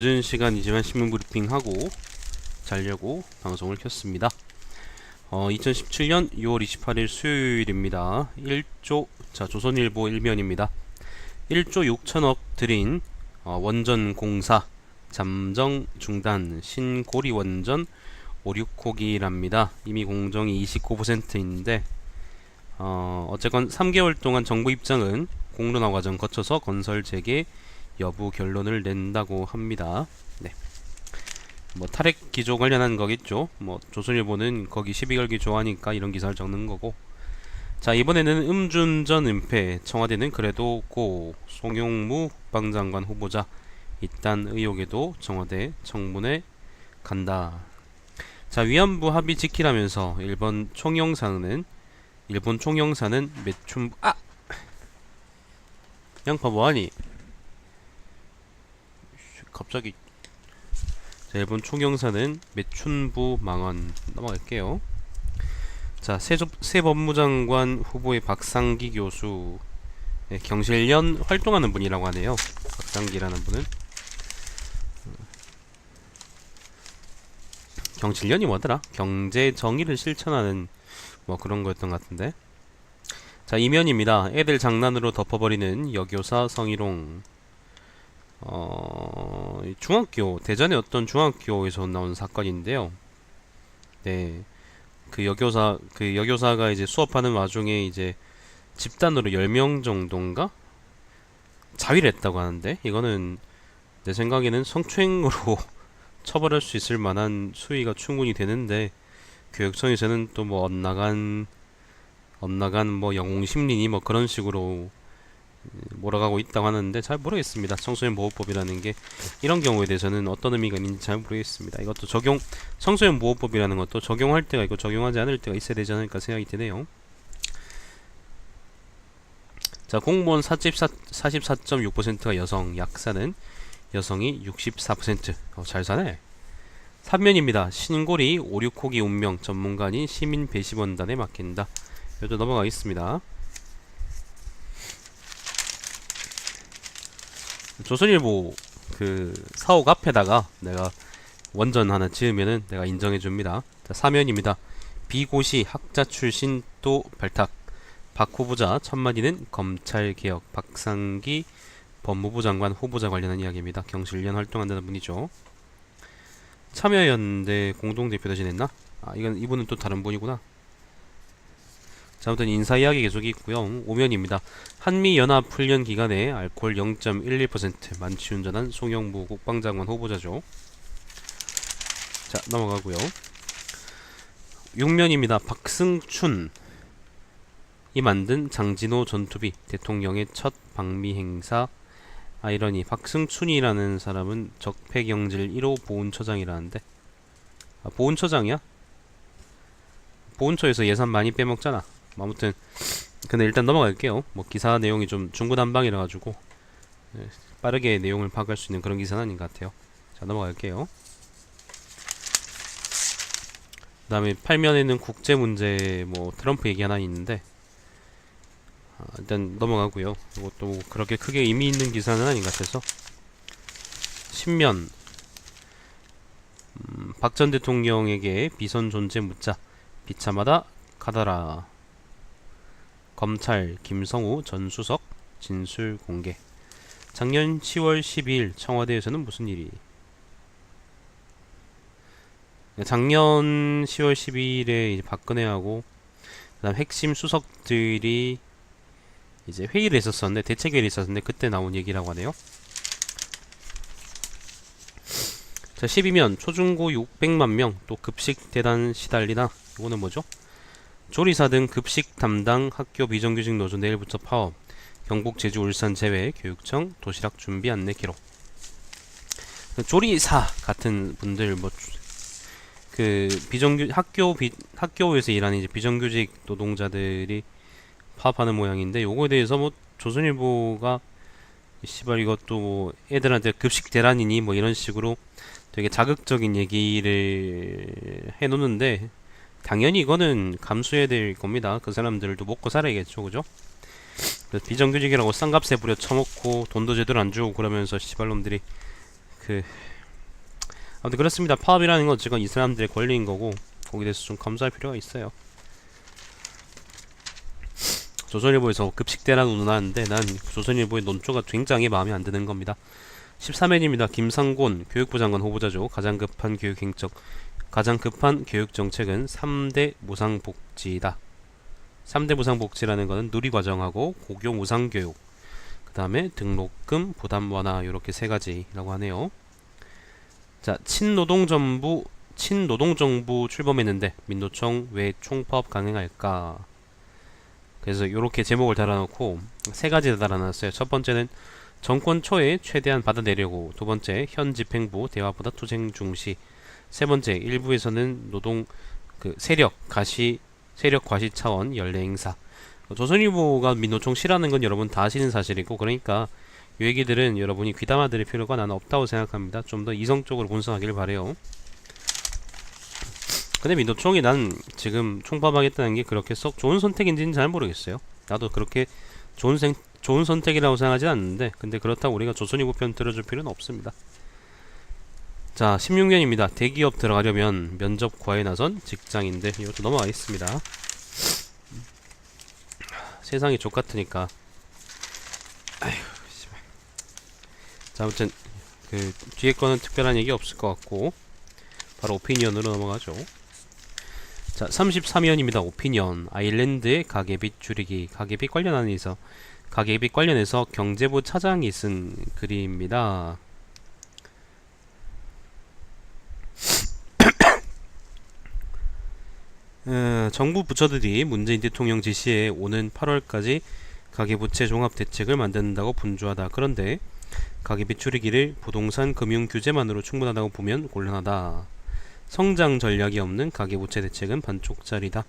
늦은 시간이지만 신문 브리핑하고 자려고 방송을 켰습니다. 2017년 6월 28일 수요일입니다. 조선일보 일면입니다. 1조 6천억 들인 원전 공사 잠정 중단 신고리 원전 5,6호기랍니다. 이미 공정이 29%인데 어쨌건 3개월 동안 정부 입장은 공론화 과정 거쳐서 건설 재개 여부 결론을 낸다고 합니다. 네. 탈핵 기조 관련한 거겠죠. 조선일보는 거기 12개월 좋아하니까 이런 기사를 적는 거고. 자, 이번에는 음주운전 은폐, 청와대는 그래도 고 송영무 국방장관 후보자 이딴 의혹에도 청와대 청문회 간다. 자, 위안부 합의 지키라면서 일본 총영사는 매춘 양파 뭐하니? 갑자기. 자, 일본 총영사는 매춘부 망언 넘어갈게요. 자, 새 법무장관 후보의 박상기 교수, 네, 경실련 활동하는 분이라고 하네요. 박상기라는 분은 경실련이 뭐더라? 경제 정의를 실천하는 그런 거였던 것 같은데. 자, 이면입니다. 애들 장난으로 덮어버리는 여교사 성희롱. 대전의 어떤 중학교에서 나온 사건인데요. 네. 그 여교사가 이제 수업하는 와중에 이제 집단으로 10명 정도인가? 자위를 했다고 하는데, 이거는 내 생각에는 성추행으로 처벌할 수 있을 만한 수위가 충분히 되는데, 교육청에서는 또 엇나간 영웅심리니 그런 식으로 몰아가고 있다고 하는데 잘 모르겠습니다. 청소년 보호법이라는 게 이런 경우에 대해서는 어떤 의미가 있는지 잘 모르겠습니다. 이것도 청소년 보호법이라는 것도 적용할 때가 있고 적용하지 않을 때가 있어야 되지 않을까 생각이 드네요. 자, 공무원 44.6%가 여성, 약사는 여성이 64%. 잘 사네. 3면입니다. 신고리 5,6호기 운명 전문가인 시민 배심원단에 맡긴다. 이것도 넘어가겠습니다. 조선일보 그 사옥 앞에다가 내가 원전 하나 지으면은 내가 인정해줍니다. 자, 사면입니다. 비고시 학자 출신 또 발탁. 박 후보자 첫마디는 검찰개혁. 박상기 법무부 장관 후보자 관련한 이야기입니다. 경실련 활동한다는 분이죠. 참여연대 공동대표 대신했나? 이분은 또 다른 분이구나. 자, 아무튼 인사 이야기 계속 있고요. 오면입니다. 한미연합훈련 기간에 알코올 0.11% 만취운전한 송영무 국방장관 후보자죠. 자, 넘어가고요. 6면입니다. 박승춘 이 만든 장진호 전투비 대통령의 첫 방미 행사 아이러니. 박승춘이라는 사람은 적폐경질 1호 보훈처장이라는데, 보훈처장이야? 보훈처에서 예산 많이 빼먹잖아. 아무튼 근데 일단 넘어갈게요. 기사 내용이 좀 중구난방이라 가지고 빠르게 내용을 파악할 수 있는 그런 기사는 아닌 것 같아요. 자, 넘어갈게요. 그 다음에 8면에는 국제 문제 트럼프 얘기 하나 있는데, 일단 넘어가고요. 이것도 그렇게 크게 의미 있는 기사는 아닌 것 같아서. 10면 박 전 대통령에게 비선 존재 묻자 비참하다 가더라. 검찰 김성우 전 수석 진술 공개. 작년 10월 12일 청와대에서는 무슨 일이? 작년 10월 12일에 이제 박근혜하고 그다음 핵심 수석들이 이제 회의를 했었었는데, 대책회의를 있었는데 그때 나온 얘기라고 하네요. 자, 12면 초중고 600만 명 또 급식 대란 시달리나. 이거는 뭐죠? 조리사 등 급식 담당 학교 비정규직 노조 내일부터 파업. 경북 제주 울산 제외 교육청 도시락 준비 안내 기록. 조리사 같은 분들 학교에서 일하는 이제 비정규직 노동자들이 파업하는 모양인데, 요거에 대해서 조선일보가 씨발 이것도 애들한테 급식 대란이니 이런 식으로 되게 자극적인 얘기를 해놓는데, 당연히 이거는 감수해야 될 겁니다. 그 사람들도 먹고 살아야겠죠, 그죠? 비정규직이라고 쌍값에 부려 처먹고 돈도 제대로 안 주고 그러면서 씨발놈들이 아무튼 그렇습니다. 파업이라는 건 어쨌건 이 사람들의 권리인 거고 거기에 대해서 좀 감수할 필요가 있어요. 조선일보에서 급식대란 운운하는데 난 조선일보의 논조가 굉장히 마음에 안 드는 겁니다. 13회입니다. 김상곤 교육부 장관 후보자죠. 가장 급한 교육 정책은 3대 무상복지다. 3대 무상복지라는 것은 누리과정하고 고교 무상교육, 그 다음에 등록금 부담 완화, 요렇게 세 가지라고 하네요. 자, 친노동정부 출범했는데 민노총 왜 총파업 강행할까? 그래서 요렇게 제목을 달아놓고 세 가지 달아놨어요. 첫 번째는 정권 초에 최대한 받아내려고, 두 번째 현 집행부 대화보다 투쟁 중시, 세 번째 일부에서는 노동 세력 과시 차원 연례 행사. 조선일보가 민노총 싫어하는 건 여러분 다 아시는 사실이고, 그러니까 이 얘기들은 여러분이 귀담아 들을 필요가 나는 없다고 생각합니다. 좀 더 이성적으로 분석하길 바래요. 근데 민노총이 난 지금 총파업하겠다는 게 그렇게 썩 좋은 선택인지는 잘 모르겠어요. 나도 그렇게 좋은 선택이라고 생각하진 않는데, 근데 그렇다고 우리가 조선일보 편 들어줄 필요는 없습니다. 자, 16년입니다. 대기업 들어가려면 면접 과외 나선 직장인들. 이것도 넘어가겠습니다. 세상이 족같으니까. 아휴, 씨발. 자, 아무튼 뒤에 거는 특별한 얘기 없을 것 같고 바로 오피니언으로 넘어가죠. 자, 33회입니다. 오피니언. 아일랜드의 가계빚 줄이기. 가계빚 관련해서 경제부 차장이 쓴 글입니다. 정부 부처들이 문재인 대통령 지시에 오는 8월까지 가계부채 종합대책을 만든다고 분주하다. 그런데 가계빚 줄이기를 부동산 금융 규제만으로 충분하다고 보면 곤란하다. 성장 전략이 없는 가계부채 대책은 반쪽짜리다.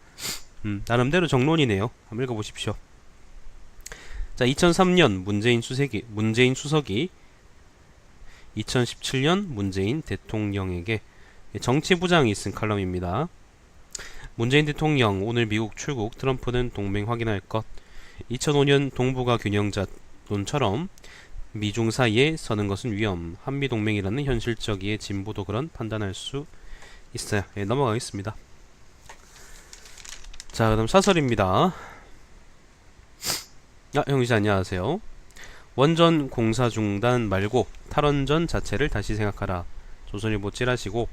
나름대로 정론이네요. 한번 읽어보십시오. 자, 2003년 문재인 수석이 2017년 문재인 대통령에게 정치부장이 쓴 칼럼입니다. 문재인 대통령 오늘 미국 출국, 트럼프는 동맹 확인할 것. 2005년 동북아 균형자론처럼 미중 사이에 서는 것은 위험. 한미동맹이라는 현실적이에 진보도 그런 판단할 수 있어요. 예, 넘어가겠습니다. 자, 그럼 사설입니다. 형님 안녕하세요. 원전 공사 중단 말고 탈원전 자체를 다시 생각하라. 조선일보 찌라시고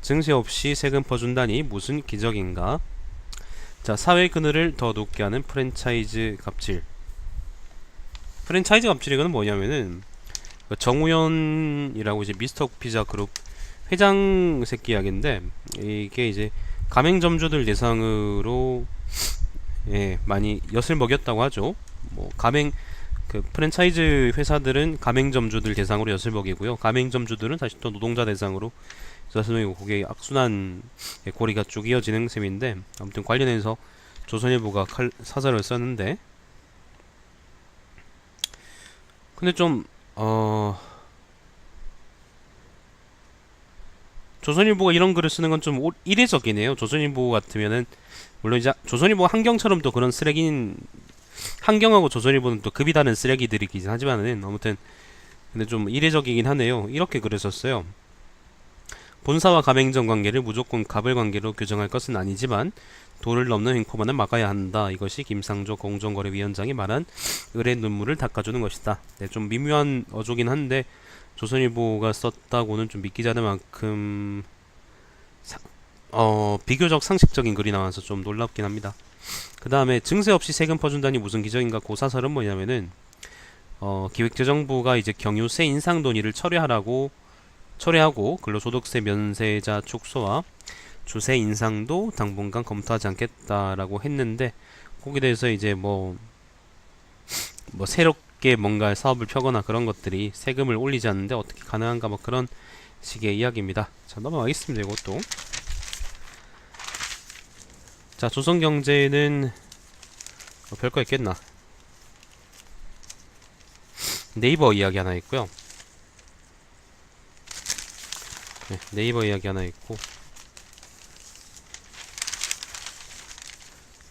증세 없이 세금 퍼준다니 무슨 기적인가? 자, 사회 그늘을 더 높게 하는 프랜차이즈 갑질. 프랜차이즈 갑질이거는 뭐냐면은 정우현이라고 이제 미스터 피자 그룹 회장 새끼 이야기인데, 이게 이제 가맹점주들 대상으로 많이 엿을 먹였다고 하죠. 뭐 프랜차이즈 회사들은 가맹점주들 대상으로 엿을 먹이고요. 가맹점주들은 다시 또 노동자 대상으로 엿을 먹이고, 그게 악순환 고리가 쭉 이어지는 셈인데, 아무튼 관련해서 조선일보가 사설을 썼는데, 근데 좀 조선일보가 이런 글을 쓰는 건 좀 이례적이네요. 조선일보 같으면은, 물론 이제 조선일보 환경처럼 또 그런 쓰레기는, 환경하고 조선일보는 또 급이 다른 쓰레기들이긴 하지만은, 아무튼 근데 좀 이례적이긴 하네요. 이렇게 글을 썼어요. 본사와 가맹점 관계를 무조건 갑을 관계로 규정할 것은 아니지만 도를 넘는 횡포만은 막아야 한다. 이것이 김상조 공정거래위원장이 말한 을의 눈물을 닦아주는 것이다. 네, 좀 미묘한 어조긴 한데 조선일보가 썼다고는 좀 믿기지 않을 만큼 비교적 상식적인 글이 나와서 좀 놀랍긴 합니다. 그 다음에 증세 없이 세금 퍼준다니 무슨 기적인가. 그 사설은 뭐냐면은 기획재정부가 이제 경유세 인상 논의를 철회하고 근로소득세 면세자 축소와 주세 인상도 당분간 검토하지 않겠다라고 했는데, 거기에 대해서 이제 뭐 새롭게 뭔가 사업을 펴거나 그런 것들이 세금을 올리지 않는데 어떻게 가능한가, 뭐 그런 식의 이야기입니다. 자, 넘어가겠습니다. 이것도. 자, 조선경제는 별거 있겠나. 네이버 이야기 하나 있고요. 네이버 이야기 하나 있고,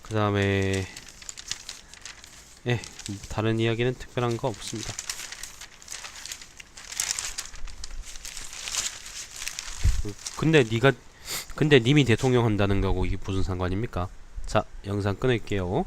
그 다음에 다른 이야기는 특별한 거 없습니다. 근데 님이 대통령 한다는 거고 이게 무슨 상관입니까? 자, 영상 끊을게요.